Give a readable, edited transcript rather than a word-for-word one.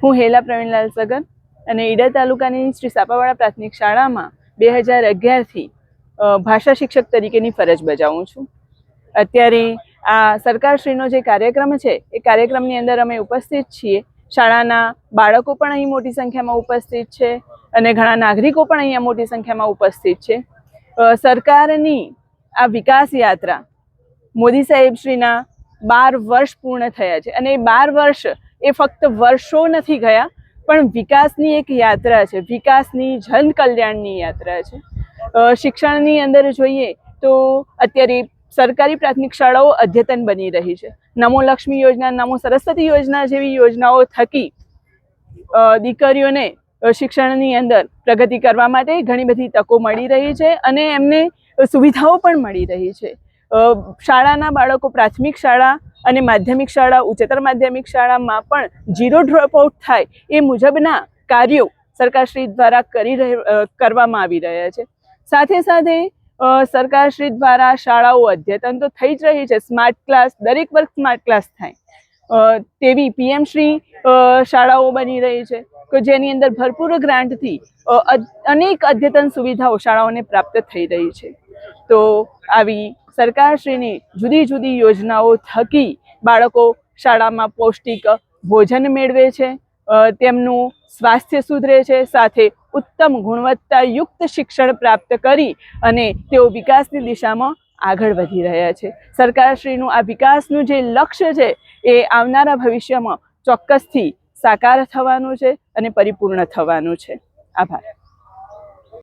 હું હેલા પ્રવીણલાલ સગન અને ઈડર તાલુકાની શ્રી સાપાવાડા પ્રાથમિક શાળામાં 2011થી ભાષા શિક્ષક તરીકેની ફરજ બજાવું છું. અત્યારે આ સરકારશ્રીનો જે કાર્યક્રમ છે એ કાર્યક્રમની અંદર અમે ઉપસ્થિત છીએ. શાળાના બાળકો પણ અહીં મોટી સંખ્યામાં ઉપસ્થિત છે અને ઘણા નાગરિકો પણ અહીંયા મોટી સંખ્યામાં ઉપસ્થિત છે. સરકારની આ વિકાસ યાત્રા મોદી સાહેબશ્રીના 12 વર્ષ પૂર્ણ થયા છે અને એ 12 વર્ષ એ ફક્ત વર્ષો નથી ગયા, પણ વિકાસની એક યાત્રા છે, વિકાસની જનકલ્યાણની યાત્રા છે. શિક્ષણની અંદર જોઈએ તો અત્યારે સરકારી પ્રાથમિક શાળાઓ અદ્યતન બની રહી છે. નમો લક્ષ્મી યોજના, નમો સરસ્વતી યોજના જેવી યોજનાઓ થકી દીકરીઓને શિક્ષણની અંદર પ્રગતિ કરવા માટે ઘણી બધી તકો મળી રહી છે અને એમને સુવિધાઓ પણ મળી રહી છે. શાળાના બાળકો પ્રાથમિક શાળા અને માધ્યમિક શાળા, ઉચ્ચતર માધ્યમિક શાળામાં પણ 0 ડ્રોપઆઉટ થાય એ મુજબના કાર્યો સરકારશ્રી દ્વારા કરવામાં આવી રહ્યા છે. સાથે સાથે સરકારશ્રી દ્વારા શાળાઓ અદ્યતન તો થઈ જ રહી છે. સ્માર્ટ ક્લાસ, દરેક વર્ગ સ્માર્ટ ક્લાસ થાય તેવી PM શ્રી શાળાઓ બની રહી છે કે જેની અંદર ભરપૂર ગ્રાન્ટથી અનેક અદ્યતન સુવિધાઓ શાળાઓને પ્રાપ્ત થઈ રહી છે. તો આવી સરકારશ્રીની જુદી જુદી યોજનાઓ થકી બાળકો શાળામાં પૌષ્ટિક ભોજન મેળવે છે, તેમનું સ્વાસ્થ્ય સુધરે છે, સાથે ઉત્તમ ગુણવત્તાયુક્ત શિક્ષણ પ્રાપ્ત કરી અને તેઓ વિકાસની દિશામાં આગળ વધી રહ્યા છે. સરકારશ્રીનું આ વિકાસનું જે લક્ષ્ય છે એ આવનારા ભવિષ્યમાં ચોક્કસથી સાકાર થવાનું છે અને પરિપૂર્ણ થવાનું છે. આભાર.